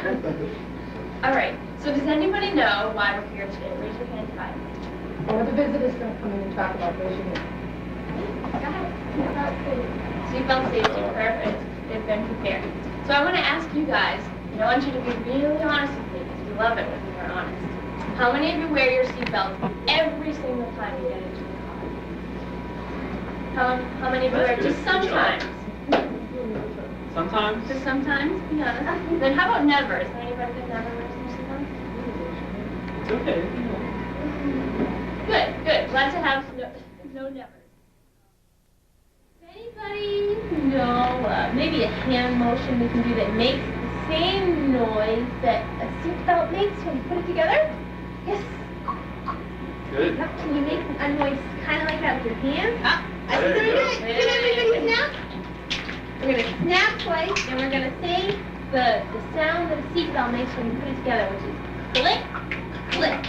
All right, so does anybody know why we're here today? Raise your hand high. Or the visitors going to come in and talk about raising it. Go ahead. Seatbelt safety, perfect. They've been prepared. So I want to ask you guys, and I want you to be really honest with me, because we love it when people are honest. How many of you wear your seatbelt every single time you get into a car? How many of you wear it just sometimes? Sometimes? Just sometimes? Be honest. Then how about never? Is there anybody that never wears their seatbelt? It's okay. Good, good. Glad to have no nevers. Anybody know maybe a hand motion we can do that makes the same noise that a seatbelt makes when you put it together? Yes. Good. Yep. Can you make a noise kind of like that with your hands? I There you go. Can everybody snap? We're going to snap twice, and we're going to say the sound that a seatbelt makes when you put it together, which is click, click.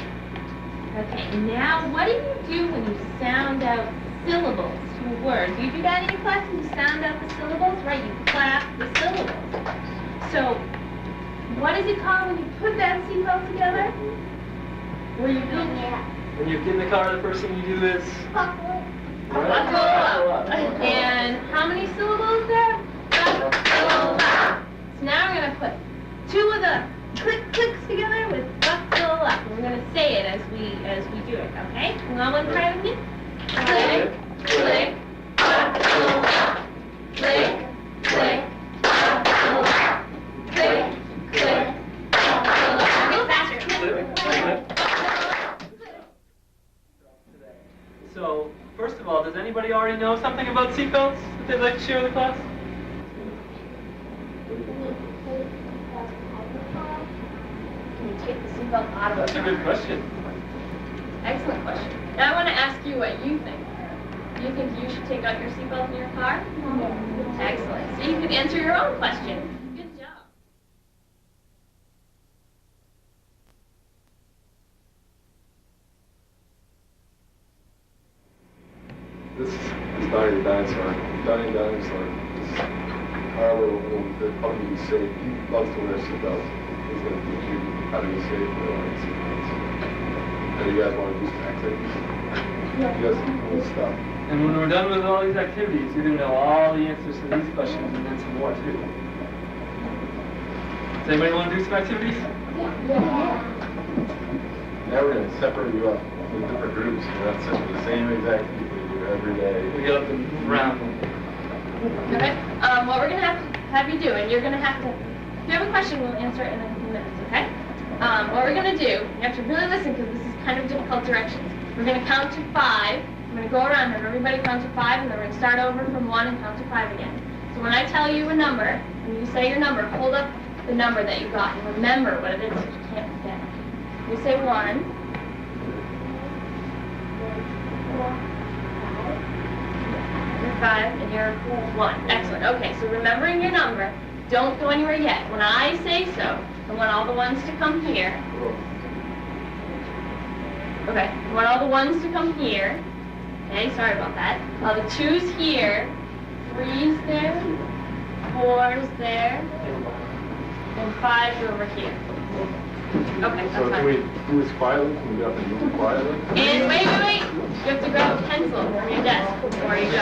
Okay, now what do you do when you sound out syllables to a word? Do you do that in your class when you sound out the syllables? Right, you clap the syllables. So, what is it called when you put that seatbelt together? Where you do When you get in the car, the first thing you do is... buckle up. And how many syllables there? Buckle up. So now we're going to put two of the clicks together with buckle up. And we're going to say it as we do it, okay? You want one try with me? Click, click, buckle up. Click, click, buckle up. Click, click, buckle up. Go faster. So, first of all, does anybody already know something about seatbelts that they'd like to share with the class? Can you take the seatbelt out of That's a good question. Excellent question. Now I want to ask you what you think. Do you think you should take out your seatbelt in your car? No. Excellent. So you can answer your own question. Good job. This is Donnie the Dinosaur. Donnie the Dinosaur is our little that help you be safe. He loves to wear seatbelts. He's going to teach you how to be safe with wearing seatbelts. And you guys want to do some activities? You guys some cool stuff. And when we're done with all these activities, you're going to know all the answers to these questions and then some more too. Does anybody want to do some activities? Now we're going to separate you up into different groups. You're not sitting with the same exact people you do every day. We get up and move around. Okay. What we're going to have you do, and you're going to have to, if you have a question, we'll answer it in a few minutes, okay? What we're going to do, you have to really listen because this is kind of difficult directions. We're going to count to 5. I'm going to go around and everybody count to 5, and then we're going to start over from 1 and count to 5 again. So when I tell you a number, and you say your number, hold up the number that you got, and remember what it is so you can't forget. You say 1. 5, and you're 1. Excellent. Okay, so remembering your number, don't go anywhere yet. When I say so, I want all the ones to come here. Okay, I want all the ones to come here. Okay, sorry about that. The 2's here, 3's there, 4's there, and 5's over here. Okay, So that's can fine. we do this quietly? Can we get up and move quietly? And wait. You have to grab a pencil from your desk before you go.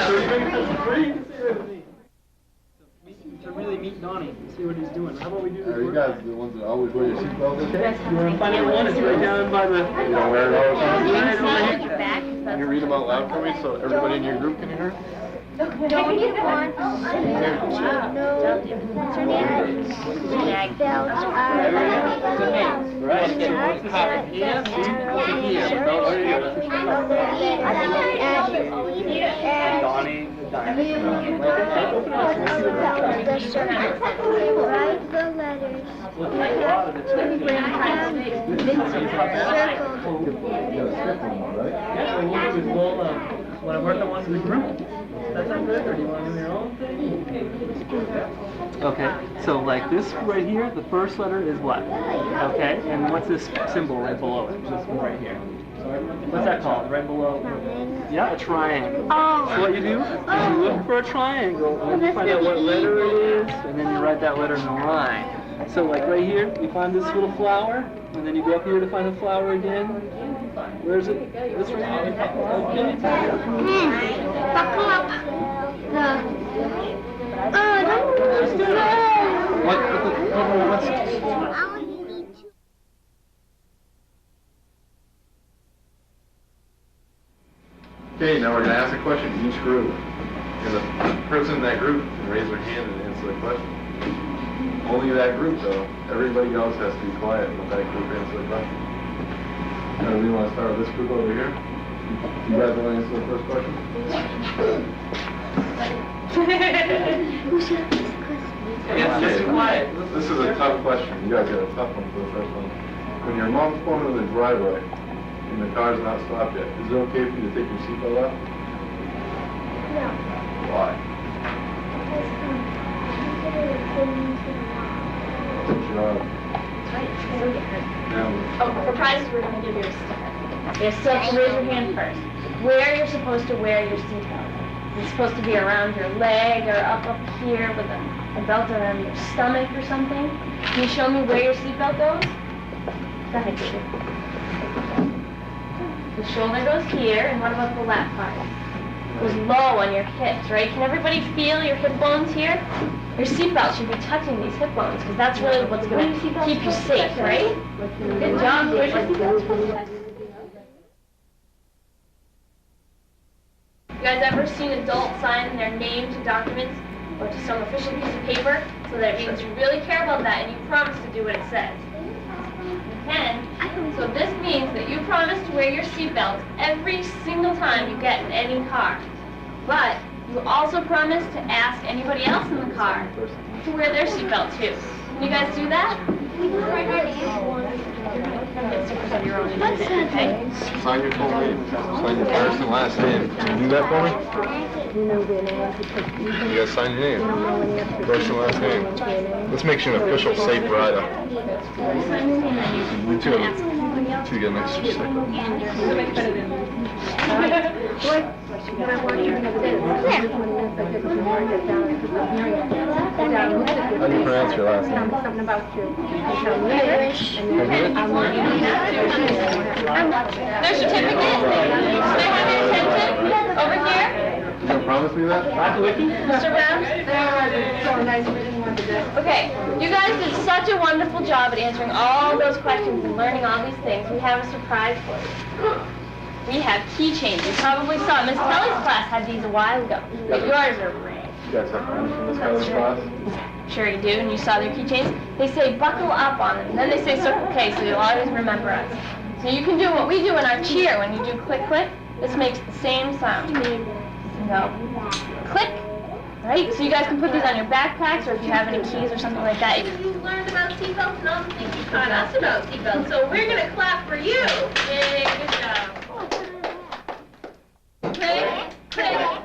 To really meet Donnie and see what he's doing. How about we do this? Are you guys the ones that always wear your seatbelt? Okay. You want to find out one? It's right down by the... You don't wear it all the time? Right over here. Can you read them out loud for me so everybody in your group can hear? Don't you want to know that seatbelts are Donnie the Dinosaur. the circle, write the letters, Yeah, what we'll do is we'll want to work on one as a group. That sound good, or do you want to do your own thing? Okay, so like this right here, the first letter is what? Okay, and what's this symbol right below it? This one right here. What's that called? Right below? Yeah, a triangle. Oh. So what you do is you look for a triangle, and you find out what letter it is, and then you write that letter in the line. So like right here, you find this little flower, and then you go up here to find the flower again. Where is it? This right here? Okay. Buckle up. Okay, now we're going to ask a question to each group. And the person in that group can raise their hand and answer the question. Only that group, though. Everybody else has to be quiet and let that group answer the question. Now, we want to start with this group over here. You guys want to answer the first question? This is a tough question. You guys got a tough one for the first one. When your mom's pulling in the driveway and the car's not stopped yet, is it okay for you to take your seatbelt off? No. Why? Good job. Now, Oh, for prizes, we're going to give you a sticker. You still have to raise your hand first. Where you're supposed to wear your seatbelt. It's supposed to be around your leg or up here with a belt around your stomach or something. Can you show me where your seatbelt goes? Go ahead, David. The shoulder goes here, and what about the lap part? It goes low on your hips, right? Can everybody feel your hip bones here? Your seatbelt should be touching these hip bones, because that's really what's going to keep you safe, right? Good job, David. You guys ever seen adults sign their name to documents or to some official piece of paper so that it means you really care about that and you promise to do what it says? You can. So this means that you promise to wear your seatbelt every single time you get in any car. But you also promise to ask anybody else in the car to wear their seatbelt too. Can you guys do that? Okay? sign your full name. Sign your first and last name. Can you do that for me? You guys sign your name. First and last name. This makes you an official safe rider. You two get an extra sticker. How do you pronounce your last name? Something about you. Their certificate. They have your attention. Over here. You gonna promise me that? Mr. Brown. Okay, you guys did such a wonderful job at answering all those questions and learning all these things. We have a surprise for you. We have keychains. You probably saw Miss Kelly's class had these a while ago. But yours are rare. You guys have friends from this college class? Sure you do, and you saw their keychains. They say buckle up on them, and then they say Circle K, so you'll always remember us. So you can do what we do in our cheer when you do click, click. This makes the same sound. Go. Click. Right? So you guys can put these on your backpacks, or if you have any keys or something like that. You learned about seatbelts and all the things you taught us about seatbelts, so we're going to clap for you. Yay, good job. Click, click.